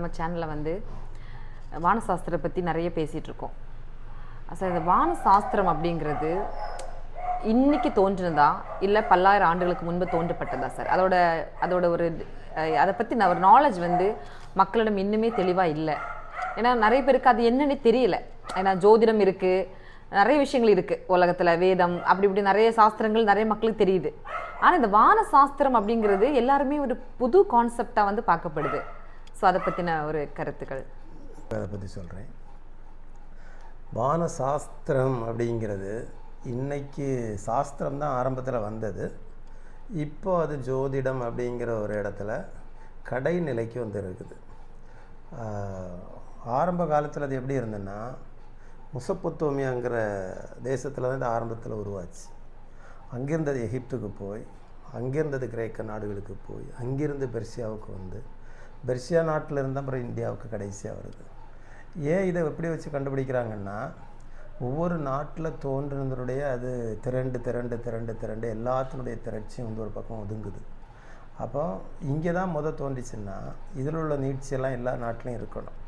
நம்ம சேனலில் வந்து வானசாஸ்திரம் பற்றி நிறைய பேசிகிட்டு இருக்கோம். சார், இந்த வானசாஸ்திரம் அப்படிங்கிறது இன்னைக்கு தோன்றினதா இல்லை பல்லாயிரம் ஆண்டுகளுக்கு முன்பு தோன்றப்பட்டதா சார்? அதோட ஒரு அதை பற்றி ஒரு நாலேஜ் வந்து மக்களிடம் இன்னுமே தெளிவாக இல்லை. ஏன்னா நிறைய பேருக்கு அது என்னன்னே தெரியல. ஏன்னா ஜோதிடம் இருக்குது, நிறைய விஷயங்கள் இருக்குது உலகத்தில், வேதம் அப்படி இப்படி நிறைய சாஸ்திரங்கள் நிறைய மக்களுக்கு தெரியுது. ஆனால் இந்த வான சாஸ்திரம் அப்படிங்கிறது எல்லாருமே ஒரு புது கான்செப்டாக வந்து பார்க்கப்படுது. ஸோ அதை பற்றின ஒரு கருத்துக்கள் அதை பற்றி சொல்கிறேன். வான சாஸ்திரம் அப்படிங்கிறது இன்னைக்கு சாஸ்திரம் தான் ஆரம்பத்தில் வந்தது. இப்போ அது ஜோதிடம் அப்படிங்கிற ஒரு இடத்துல கடைநிலைக்கு வந்து இருக்குது. ஆரம்ப காலத்தில் அது எப்படி இருந்ததுன்னா, மெசொப்பொத்தேமியாங்கிற தேசத்தில் தான் இது ஆரம்பத்தில் உருவாச்சு. அங்கிருந்தது எகிப்துக்கு போய், அங்கிருந்தது கிரேக்க நாடுகளுக்கு போய், அங்கிருந்து பெர்சியாவுக்கு வந்து, பெர்சியா நாட்டில் இருந்தால் அப்புறம் இந்தியாவுக்கு கடைசியாக வருது. ஏன் இதை எப்படி வச்சு கண்டுபிடிக்கிறாங்கன்னா, ஒவ்வொரு நாட்டில் தோன்றினதுடைய அது திரண்டு எல்லாத்தினுடைய திரட்சியும் வந்து ஒரு பக்கம் ஒதுங்குது. அப்போ இங்கே தான் தோன்றிச்சுன்னா இதில் உள்ள நீட்சியெல்லாம் எல்லா நாட்டிலையும் இருக்கணும்.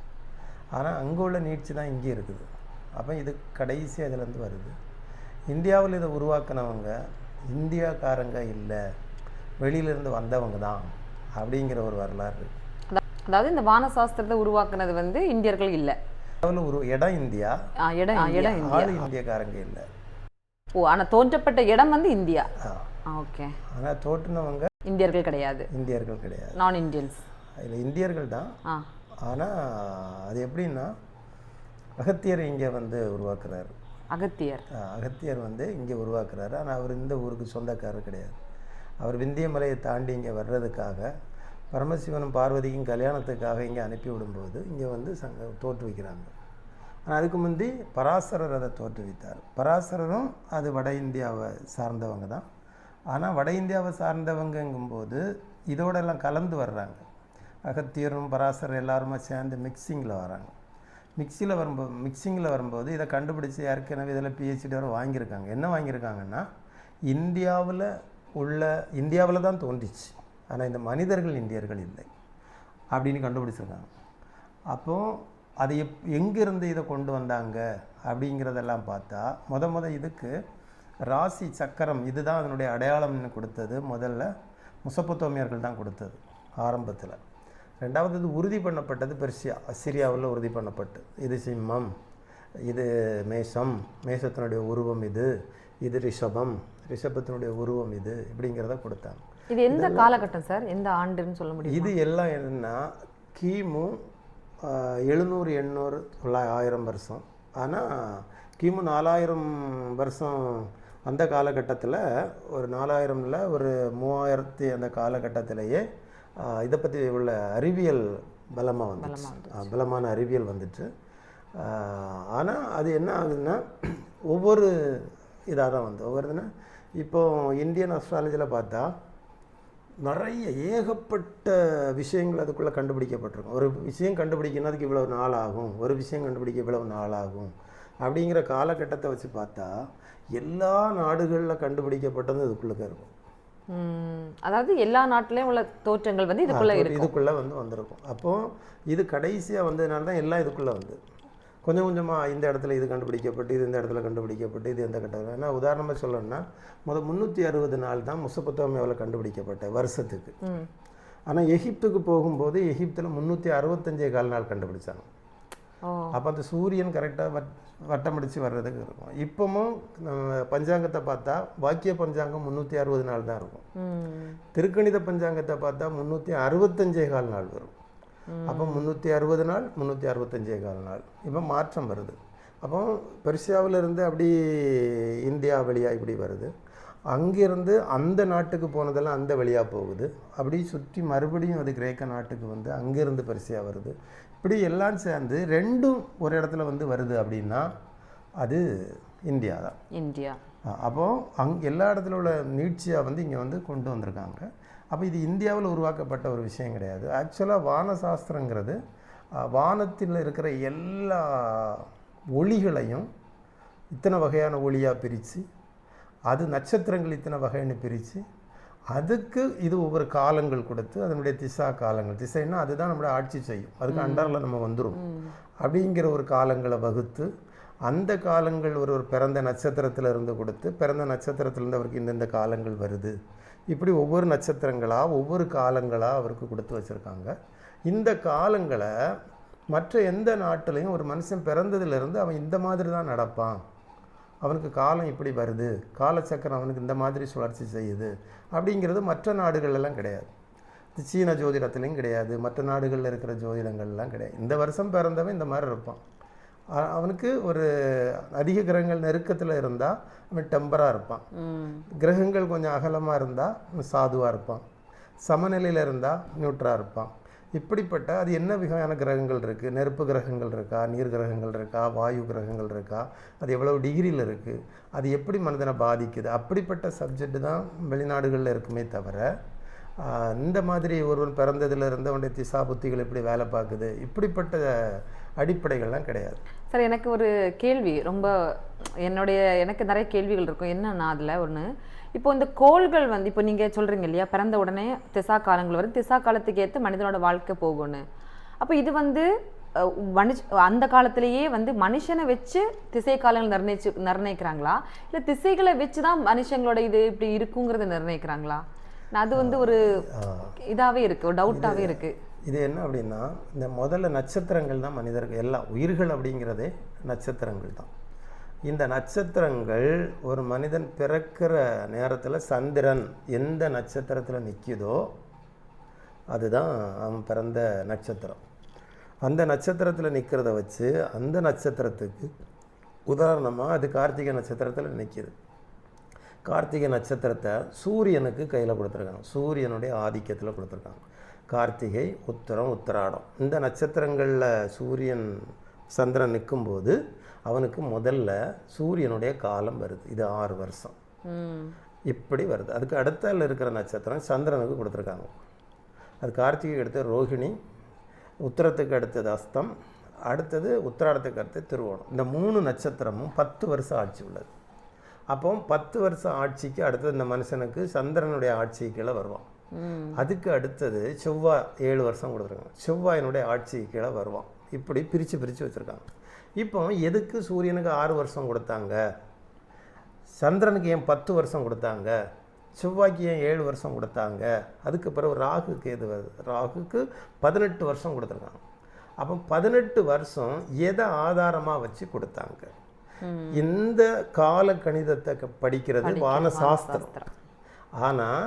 ஆனால் அங்கே உள்ள நீட்சி தான் இங்கே இருக்குது. அப்போ இது கடைசியாக இதுலேருந்து வருது. இந்தியாவில் இதை உருவாக்குனவங்க இந்தியாக்காரங்க இல்லை, வெளியிலேருந்து வந்தவங்க தான் அப்படிங்கிற ஒரு வரலாறு. அதாவது இந்த வானசாஸ்திரத்தை உருவாக்குனது வந்து இந்தியர்கள் இல்லை, இடம் இந்தியா, ஆளு இந்தியக்காரங்க இல்லை. ஓ, ஆனால் தோன்றப்பட்ட இடம் வந்து இந்தியா. ஓகே. ஆனால் தோற்றுனவங்க இந்தியர்கள் கிடையாது, நான் இந்தியன்ஸ் இல்லை, இந்தியர்கள் தான். ஆனால் அது எப்படின்னா, அகத்தியர் இங்கே வந்து உருவாக்குறாரு. அகத்தியர் வந்து இங்கே உருவாக்குறாரு. ஆனால் அவர் இந்த ஊருக்கு சொந்தக்காரர் கிடையாது. அவர் விந்திய மலையை தாண்டி இங்கே வர்றதுக்காக, பரமசிவனும் பார்வதிக்கும் கல்யாணத்துக்காக இங்கே அனுப்பி விடும்போது இங்கே வந்து தோற்றுவிக்கிறாங்க. ஆனால் அதுக்கு முந்தி பராசரர் அதை தோற்றுவித்தார். பராசரரும் அது வட இந்தியாவை சார்ந்தவங்க தான். ஆனால் வட இந்தியாவை சார்ந்தவங்கும்போது இதோடெல்லாம் கலந்து வர்றாங்க. அகத்தியரும் பராசரர் எல்லாருமே சேர்ந்து மிக்சிங்கில் வராங்க. மிக்சிங்கில் வரும்போது இதை கண்டுபிடிச்சி ஏற்கனவே இதில் பிஹெச்டி வரை வாங்கியிருக்காங்க. என்ன வாங்கியிருக்காங்கன்னா, இந்தியாவில் தான் தோன்றிச்சு, ஆனால் இந்த மனிதர்கள் இந்தியர்கள் இல்லை அப்படின்னு கண்டுபிடிச்சிருக்காங்க. அப்போது அது எங்கேருந்து இதை கொண்டு வந்தாங்க அப்படிங்கிறதெல்லாம் பார்த்தா, இதுக்கு ராசி சக்கரம் இதுதான் அதனுடைய அடையாளம்னு கொடுத்தது முதல்ல மெசொப்பொத்தேமியர்கள் தான் கொடுத்தது ஆரம்பத்தில். ரெண்டாவது இது உறுதி பண்ணப்பட்டது பெர்சியா, அசிரியாவில் உறுதி பண்ணப்பட்டு, இது சிம்மம், இது மேஷம், மேஷத்தினுடைய உருவம் இது ரிஷபம், ரிஷபத்தினுடைய உருவம் இப்படிங்கிறத கொடுத்தாங்க. இது எந்த காலகட்டம் சார், எந்த ஆண்டுன்னு சொல்ல முடியும்? இது எல்லாம் என்னன்னா கிமு 700, 800, 1000 வருஷம். ஆனால் கிமு 4000 வருஷம் அந்த காலகட்டத்தில், ஒரு 4000ல் ஒரு 3000 அந்த காலகட்டத்திலேயே இதை பற்றி உள்ள அறிவியல் பலமான அறிவியல் வந்துட்டு. ஆனால் அது என்ன ஆகுதுன்னா, ஒவ்வொரு இதாக தான் வந்து ஒவ்வொருதுன்னா, இப்போது இந்தியன் அஸ்ட்ராலஜியில் பார்த்தா நிறைய ஏகப்பட்ட விஷயங்கள் அதுக்குள்ளே கண்டுபிடிக்கப்பட்டிருக்கும். ஒரு விஷயம் கண்டுபிடிக்கிறதுக்கு இவ்வளோ நாள் ஆகும், ஒரு விஷயம் கண்டுபிடிக்க இவ்வளவு நாள் ஆகும் அப்படிங்கிற காலகட்டத்தை வச்சு பார்த்தா எல்லா நாடுகளில் கண்டுபிடிக்கப்பட்டது இதுக்குள்ளே இருக்கும். அதாவது எல்லா நாட்டிலையும் உள்ள தோற்றங்கள் வந்து இதுக்குள்ளே வந்து வந்திருக்கும். அப்போது இது கடைசியாக வந்ததுனால தான் எல்லாம் இதுக்குள்ளே வந்து கொஞ்சம் கொஞ்சமாக இந்த இடத்துல இது கண்டுபிடிக்கப்பட்டு, இது இந்த இடத்துல கண்டுபிடிக்கப்பட்டு, இது எந்த கட்டத்தில். ஏன்னா உதாரணமாக சொல்லணும்னா, 360 நாள் தான் மெசொப்பொத்தேமியாவில் கண்டுபிடிக்கப்பட்ட வருஷத்துக்கு. ஆனால் எகிப்துக்கு போகும்போது எகிப்தில் 365 நாள் கண்டுபிடிச்சாங்க. அப்போ அந்த சூரியன் கரெக்டாக வட்டமடித்து வர்றதுக்கு இருக்கும். இப்போவும் பஞ்சாங்கத்தை பார்த்தா வாக்கிய பஞ்சாங்கம் 360 நாள் தான் இருக்கும். திருக்கணித பஞ்சாங்கத்தை பார்த்தா 365 நாள் வரும். அப்போ 360 நாள், 365 நாள். இப்போ மாற்றம் வருது. அப்போ பெர்சியாவிலிருந்து அப்படி இந்தியா வழியாக இப்படி வருது. அங்கேருந்து அந்த நாட்டுக்கு போனதெல்லாம் அந்த வழியாக போகுது. அப்படி சுற்றி மறுபடியும் அது கிரேக்க நாட்டுக்கு வந்து அங்கேருந்து பெர்சியா வருது. இப்படி எல்லாம் சேர்ந்து ரெண்டும் ஒரு இடத்துல வந்து வருது அப்படின்னா அது இந்தியா தான். அப்போது எல்லா இடத்துல உள்ள நீட்சியாக வந்து இங்கே வந்து கொண்டு வந்திருக்காங்க. அப்போ இது இந்தியாவில் உருவாக்கப்பட்ட ஒரு விஷயம் கிடையாது. ஆக்சுவலாக வானசாஸ்திரங்கிறது வானத்தில் இருக்கிற எல்லா ஒளிகளையும் இத்தனை வகையான ஒளியாக பிரித்து, அது நட்சத்திரங்கள் இத்தனை வகைன்னு பிரித்து, அதுக்கு இது ஒவ்வொரு காலங்கள் கொடுத்து அதனுடைய திசா காலங்கள், திசைன்னா அதுதான் நம்மளை ஆட்சி செய்யும், அதுக்கு அண்டரில் நம்ம வந்துடும் அப்படிங்கிற ஒரு காலங்களை வகுத்து அந்த காலங்கள் ஒரு பிறந்த நட்சத்திரத்தில் இருந்து கொடுத்து பிறந்த நட்சத்திரத்திலேருந்து அவருக்கு இந்தந்த காலங்கள் வருது, இப்படி ஒவ்வொரு நட்சத்திரங்களாக ஒவ்வொரு காலங்களாக அவருக்கு கொடுத்து வச்சுருக்காங்க. இந்த காலங்களை மற்ற எந்த நாட்டிலையும் ஒரு மனுஷன் பிறந்ததுலேருந்து அவன் இந்த மாதிரி தான் நடப்பான், அவனுக்கு காலம் இப்படி வருது, காலச்சக்கரம் அவனுக்கு இந்த மாதிரி சுழற்சி செய்யுது அப்படிங்கிறது மற்ற நாடுகள்லாம் கிடையாது. இது சீன ஜோதிடத்துலேயும் கிடையாது, மற்ற நாடுகளில் இருக்கிற ஜோதிடங்கள்லாம் கிடையாது. இந்த வருஷம் பிறந்தவன் இந்த மாதிரி இருப்பான். அவனுக்கு ஒரு அதிக கிரகங்கள் நெருக்கத்தில் இருந்தால் அவன் டெம்பராக இருப்பான், கிரகங்கள் கொஞ்சம் அகலமாக இருந்தால் அவன் சாதுவாக இருப்பான், சமநிலையில் இருந்தால் நியூட்ராக இருப்பான். இப்படிப்பட்ட அது என்ன வகையான கிரகங்கள் இருக்குது, நெருப்பு கிரகங்கள் இருக்கா, நீர் கிரகங்கள் இருக்கா, வாயு கிரகங்கள் இருக்கா, அது எவ்வளவு டிகிரியில் இருக்குது, அது எப்படி மனிதனை பாதிக்குது, அப்படிப்பட்ட சப்ஜெக்ட் தான் வெளிநாடுகளில் இருக்குமே தவிர இந்த மாதிரி ஒருவன் பிறந்ததுலேருந்து அவனுடைய திசா புத்திகள் எப்படி வேலை பார்க்குது இப்படிப்பட்ட அடிப்படைகள்லாம் கிடையாது. சார் எனக்கு ஒரு கேள்வி, ரொம்ப எனக்கு நிறைய கேள்விகள் இருக்கும். என்னன்னா அதில் ஒன்று, இப்போ இந்த கோள்கள் வந்து இப்போ நீங்கள் சொல்கிறீங்க இல்லையா, பிறந்த உடனே திசா காலங்கள் வரும், திசா காலத்துக்கு ஏற்ற மனிதனோட வாழ்க்கை போகும்னு. அப்போ இது வந்து அந்த காலத்திலேயே வந்து மனுஷனை வச்சு திசை காலங்கள் நிர்ணயிக்கிறாங்களா, இல்லை திசைகளை வச்சு தான் மனுஷங்களோட இது இப்படி இருக்குங்கிறத நிர்ணயிக்கிறாங்களா? அது வந்து ஒரு இதாகவே இருக்குது, ஒரு டவுட்டாகவே இருக்குது. இது என்ன அப்படின்னா, இந்த முதல்ல நட்சத்திரங்கள் தான் மனிதர்கள், எல்லாம் உயிர்கள் அப்படிங்கிறதே நட்சத்திரங்கள் தான். இந்த நட்சத்திரங்கள் ஒரு மனிதன் பிறக்கிற நேரத்தில் சந்திரன் எந்த நட்சத்திரத்தில் நிற்கிதோ அதுதான் அவன் பிறந்த நட்சத்திரம். அந்த நட்சத்திரத்தில் நிற்கிறத வச்சு அந்த நட்சத்திரத்துக்கு உதாரணமாக அது கார்த்திகை நட்சத்திரத்தில் நிற்கிது. கார்த்திகை நட்சத்திரத்தை சூரியனுக்கு கையில் கொடுத்துருக்காங்க, சூரியனுடைய ஆதிக்கத்தில் கொடுத்துருக்காங்க. கார்த்திகை, உத்திரம், உத்திராடம் இந்த நட்சத்திரங்களில் சூரியன் சந்திரன் நிற்கும்போது அவனுக்கு முதல்ல சூரியனுடைய காலம் வருது, இது 6 வருஷம் இப்படி வருது. அதுக்கு அடுத்தால இருக்கிற நட்சத்திரம் சந்திரனுக்கு கொடுத்துருக்காங்க. அது கார்த்திகை அடுத்து ரோஹிணி, உத்திரத்துக்கு அடுத்தது அஸ்தம், அடுத்தது உத்திராடத்துக்கு அடுத்தது திருவோணம். இந்த 3 நட்சத்திரமும் 10 வருஷம் ஆட்சி உள்ளது. அப்போ 10 வருஷம் ஆட்சிக்கு அடுத்தது இந்த மனுஷனுக்கு சந்திரனுடைய ஆட்சி கீழே வருவான். அதுக்கு அடுத்தது செவ்வாய் 7 வருஷம் கொடுத்துருக்காங்க, செவ்வாயினுடைய ஆட்சி கீழே வருவான். இப்படி பிரித்து வச்சுருக்காங்க. இப்போ எதுக்கு சூரியனுக்கு 6 வருஷம் கொடுத்தாங்க, சந்திரனுக்கு ஏன் 10 வருஷம் கொடுத்தாங்க, செவ்வாய்க்கு ஏன் 7 வருஷம் கொடுத்தாங்க, அதுக்கு பிறகு ராகுக்கு எது வருது, ராகுக்கு 18 வருஷம் கொடுத்துருக்காங்க. அப்போ 18 வருஷம் எதை ஆதாரமாக வச்சு கொடுத்தாங்க? இந்த கால கணிதத்தை படிக்கிறது வானசாஸ்திரம். ஆனால்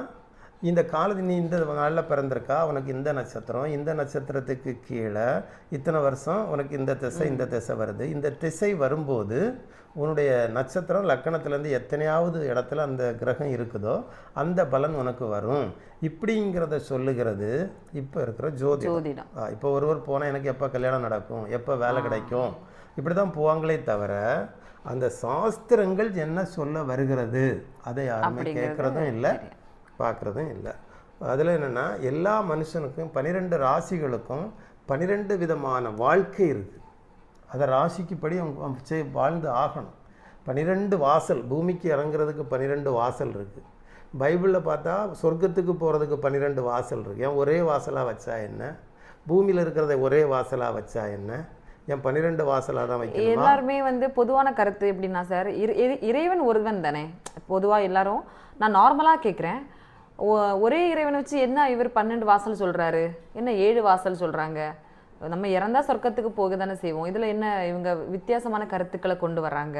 இந்த காலத்து நீ இந்த நாளில் பிறந்திருக்கா, அவனுக்கு இந்த நட்சத்திரம், இந்த நட்சத்திரத்துக்கு கீழே இத்தனை வருஷம் உனக்கு இந்த திசை வருது, இந்த திசை வரும்போது உன்னுடைய நட்சத்திரம் லக்கணத்துலேருந்து எத்தனையாவது இடத்துல அந்த கிரகம் இருக்குதோ அந்த பலன் உனக்கு வரும் இப்படிங்கிறத சொல்லுகிறது இப்போ இருக்கிற ஜோதிடம். இப்போ ஒருவர் போனால் எனக்கு எப்போ கல்யாணம் நடக்கும், எப்போ வேலை கிடைக்கும், இப்படி தான் போவாங்களே தவிர அந்த சாஸ்திரங்கள் என்ன சொல்ல வருகிறது அதை யாருமே கேட்குறதும் இல்லை, பார்க்குறதும் இல்லை. அதில் என்னென்னா எல்லா மனுஷனுக்கும் 12 ராசிகளுக்கும் 12 விதமான வாழ்க்கை இருக்குது. அதை ராசிக்கு படி அவங்க வாழ்ந்து ஆகணும். 12 வாசல், பூமிக்கு இறங்குறதுக்கு 12 வாசல் இருக்குது. பைபிளில் பார்த்தா சொர்க்கத்துக்கு போகிறதுக்கு 12 வாசல் இருக்குது. ஏன் ஒரே வாசலாக வச்சா என்ன, பூமியில் இருக்கிறத ஒரே வாசலாக வச்சா என்ன, ஏன் 12 வாசலாக தான் வைக்கணும்? எல்லாருமே வந்து பொதுவான கருத்து எப்படின்னா சார், இறைவன் ஒருவன் தானே. பொதுவாக எல்லாரும், நான் நார்மலாக கேட்குறேன், ஒரே இறைவனை வச்சு என்ன இவர் 12 வாசல் சொல்கிறாரு, என்ன 7 வாசல் சொல்கிறாங்க, நம்ம இறந்தா சொர்க்கத்துக்கு போக தானே செய்வோம், இதில் என்ன இவங்க வித்தியாசமான கருத்துக்களை கொண்டு வர்றாங்க,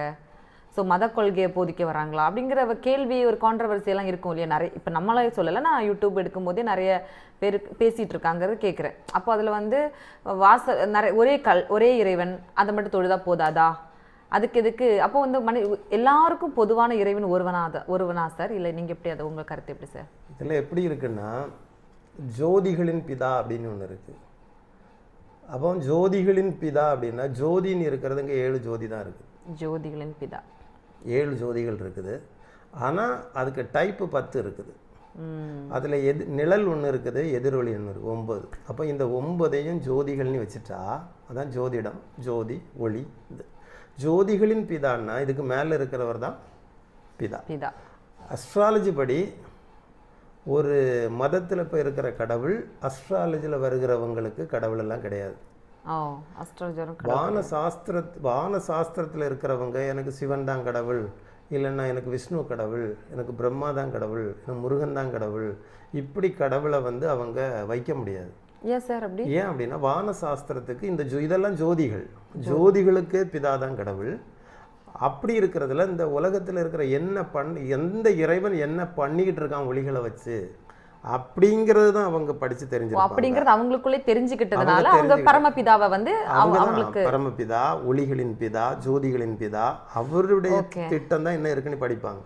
ஸோ மத கொள்கையை போதிக்க வராங்களா அப்படிங்கிற கேள்வி, ஒரு கான்ட்ரவர்சியெல்லாம் இருக்கும் இல்லையா. நிறைய இப்போ நம்மளே சொல்லலை, நான் யூடியூப் எடுக்கும்போதே நிறைய பேர் பேசிகிட்டு இருக்காங்கிறது கேட்குறேன். அப்போ அதில் வந்து ஒரே இறைவன் அதை மட்டும் தொழுதா போதாதா, அதுக்கு எதுக்கு, அப்போ வந்து எல்லாருக்கும் பொதுவான இறைவன் ஒருவனா சார், இல்லை நீங்கள் எப்படி, அதை உங்கள் கருத்து எப்படி சார்? இதில் எப்படி இருக்குன்னா, ஜோதிகளின் பிதா அப்படின்னு ஒன்று இருக்குது. அப்போ ஜோதிகளின் பிதா அப்படின்னா ஜோதின்னு இருக்கிறதுங்க 7 ஜோதி தான் இருக்குது. ஜோதிகளின் பிதா 7 ஜோதிகள் இருக்குது. ஆனால் அதுக்கு டைப்பு 10 இருக்குது. அதில் நிழல் ஒன்று இருக்குது, எதிரொலி ஒன்று இருக்குது, 9. அப்போ இந்த 9ஐயும் ஜோதிகள்னு வச்சுட்டா அதான் ஜோதிடம், ஜோதி, ஒளி. இது ஜோதிகளின் பிதான்னா இதுக்கு மேலே இருக்கிறவர் தான் பிதா. அஸ்ட்ராலஜி படி ஒரு மதத்தில் இப்போ இருக்கிற கடவுள் அஸ்ட்ராலஜியில் வருகிறவங்களுக்கு கடவுள் எல்லாம் கிடையாது. ஓ அஸ்ட்ராலஜரும் வான சாஸ்திரத்தில் இருக்கிறவங்க எனக்கு சிவன் தான் கடவுள், இல்லைன்னா எனக்கு விஷ்ணு கடவுள், எனக்கு பிரம்மா தான் கடவுள், எனக்கு முருகன் தான் கடவுள், இப்படி கடவுளை வந்து அவங்க வைக்க முடியாது. ஏன் சார் அப்படி? ஏன் அப்படின்னா வான சாஸ்திரத்துக்கு இதெல்லாம் ஜோதிகள், ஜோதிகளுக்கு பிதா தான் கடவுள். அப்படி இருக்கிறதுல இந்த உலகத்தில் இருக்கிற எந்த இறைவன் என்ன பண்ணிக்கிட்டு இருக்கான் ஒளிகளை வச்சு அப்படிங்கிறது தான் அவங்க படிச்சு தெரிஞ்சிருப்பாங்க. அப்படிங்கிறது அவங்களுக்குள்ளே தெரிஞ்சுக்கிட்டதுனால அவங்க பரமபிதாவை வந்து அவங்களுக்கு பரமபிதா, ஒளிகளின் பிதா, ஜோதிகளின் பிதா, அவருடைய திட்டம் தான் என்ன இருக்குன்னு படிப்பாங்க.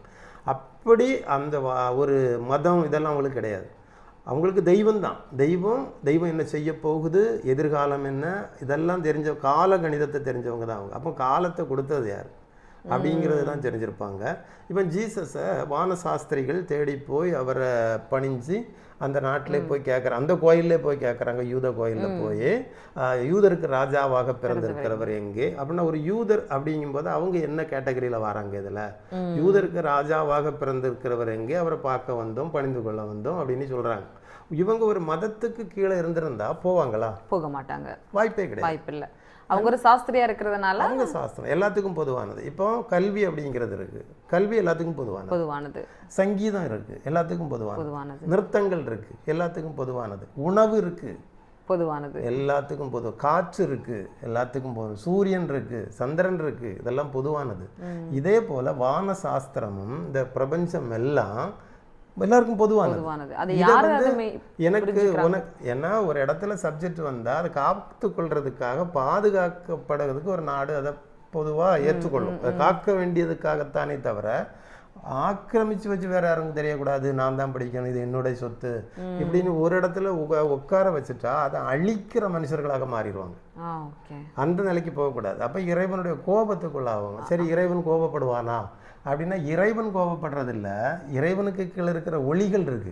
அப்படி அந்த ஒரு மதம் இதெல்லாம் அவங்களுக்கு கிடையாது. அவங்களுக்கு தெய்வம் தான். தெய்வம் என்ன செய்ய போகுது, எதிர்காலம் என்ன, இதெல்லாம் தெரிஞ்ச கால கணிதத்தை தெரிஞ்சவங்க தான் அவங்க. அப்போ காலத்தை கொடுத்தது யார் அப்படிங்கிறது தான் தெரிஞ்சிருப்பாங்க. இப்போ ஜீசஸை வான சாஸ்திரிகள் தேடி போய் அவரை பணிஞ்சு அந்த நாட்டிலே போய் கேட்குறாங்க, அந்த கோயிலே போய் கேட்குறாங்க, யூத கோயிலில் போய் யூதருக்கு ராஜாவாக பிறந்திருக்கிறவர் எங்கே அப்படின்னா, ஒரு யூதர் அப்படிங்கும்போது அவங்க என்ன கேட்டகரியில் வராங்க இதில், யூதருக்கு ராஜாவாக பிறந்திருக்கிறவர் எங்கே, அவரை பார்க்க வந்தோம், பணிந்து கொள்ள வந்தோம் அப்படின்னு சொல்கிறாங்க. இவங்க ஒரு மதத்துக்கு கீழே இருந்திருந்தா போவாங்களா? போக மாட்டாங்க, வாய்ப்பே கிடையாது, வாய்ப்பில்லை. அவங்க ஒரு சாஸ்திரியா இருக்கிறதுனால அவங்க சாஸ்திரம் எல்லாத்துக்கும் பொதுவானது. இப்போ கல்வி அப்படிங்கிறது இருக்கு, கல்வி எல்லாத்துக்கும் பொதுவானது. சங்கீதம் இருக்கு, எல்லாத்துக்கும் பொதுவானது. நிறுத்தங்கள் இருக்கு, எல்லாத்துக்கும் பொதுவானது. உணவு இருக்கு, பொதுவானது, எல்லாத்துக்கும் பொது. காற்று இருக்கு, எல்லாத்துக்கும் பொது. சூரியன் இருக்கு, சந்திரன் இருக்கு, இதெல்லாம் பொதுவானது. இதே போல வான சாஸ்திரமும் இந்த பிரபஞ்சம் எல்லாம் எல்லாருக்கும் பொதுவானது. எனக்கு ஏன்னா ஒரு இடத்துல சப்ஜெக்ட் வந்தா அதை காத்து கொள்றதுக்காக, பாதுகாக்கப்படுறதுக்கு ஒரு நாடு அதை பொதுவா ஏற்றுக்கொள்ளும். அதை காக்க வேண்டியதுக்காகத்தானே தவிர ஆக்கிரமிச்சு வச்சு வேற யாருக்கும் தெரியக்கூடாது, நான் தான் படிக்கணும், இது என்னுடைய சொத்து இப்படின்னு ஒரு இடத்துல உட்கார வச்சுட்டா அதை அழிக்கிற மனுஷர்களாக மாறிடுவாங்க. அந்த நிலைக்கு போகக்கூடாது. அப்ப இறைவனுடைய கோபத்துக்குள்ளாவாங்க. சரி, இறைவன் கோபப்படுவானா அப்படின்னா, இறைவன் கோபப்படுறதில்ல, இறைவனுக்கு கீழே இருக்கிற ஒளிகள் இருக்கு,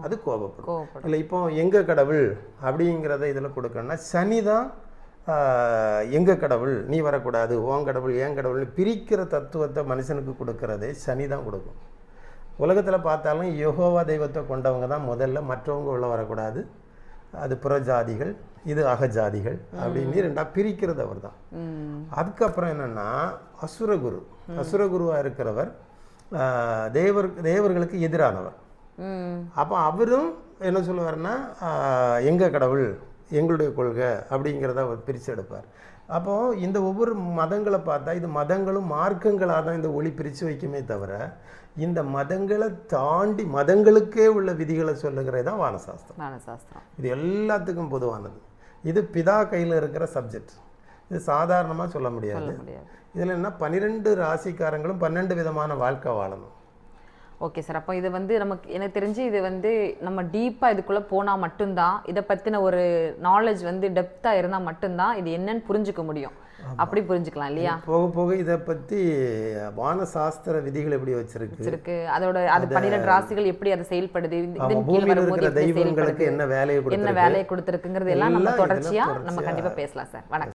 அது கோபப்படும். இல்லை இப்போ எங்க கடவுள் அப்படிங்கிறத இதில் கொடுக்கணும்னா, சனிதான் எங்க கடவுள், நீ வரக்கூடாது, உன் கடவுள் என் கடவுள் பிரிக்கிற தத்துவத்தை மனுஷனுக்கு கொடுக்கறதே சனி தான் கொடுக்கும். உலகத்தில் பார்த்தாலும் யெகோவா தெய்வத்தை கொண்டவங்க தான் முதல்ல, மற்றவங்க உள்ள வரக்கூடாது, அது புறஜாதிகள், இது அகஜாதிகள் அப்படின்னு ரெண்டா பிரிக்கிறது அவர் தான். அதுக்கப்புறம் என்னன்னா அசுரகுருவா இருக்கிறவர் தேவர்களுக்கு எதிரானவர். அப்போ அவரும் என்ன சொல்லுவார்னா, எங்க கடவுள், எங்களுடைய கொள்கை அப்படிங்கிறத அவர் பிரித்து எடுப்பார். அப்போது இந்த ஒவ்வொரு மதங்களை பார்த்தா இது மதங்களும் மார்க்கங்களாக தான் இந்த ஒளி பிரித்து வைக்குமே தவிர, இந்த மதங்களை தாண்டி மதங்களுக்கே உள்ள விதிகளை சொல்லுகிறது தான் வானசாஸ்திரம். இது எல்லாத்துக்கும் பொதுவானது. இது பிதா கையில் இருக்கிற சப்ஜெக்ட், இது சாதாரணமாக சொல்ல முடியாது. இதில் என்ன 12 ராசிக்காரங்களும் 12 விதமான வாழ்க்கை வாழணும். ஓகே சார், அப்போ இது வந்து நமக்கு எனக்கு தெரிஞ்சு இது வந்து நம்ம டீப்பாக இதுக்குள்ளே போனால் மட்டும்தான், இதை பற்றின ஒரு நாலேஜ் வந்து டெப்த்தாக இருந்தால் மட்டும்தான் இது என்னன்னு புரிஞ்சுக்க முடியும். அப்படி புரிஞ்சுக்கலாம் இல்லையா? போக போக இதை பற்றி வானசாஸ்திர விதிகள் எப்படி வச்சிருக்கு, அதோட அது 12 ராசிகள் எப்படி அதை செயல்படுது, தெய்வங்களுக்கு என்ன வேலையை கொடுத்துருக்குங்கிறது எல்லாம் நம்ம தொடர்ச்சியாக நம்ம கண்டிப்பாக பேசலாம் சார். வணக்கம்.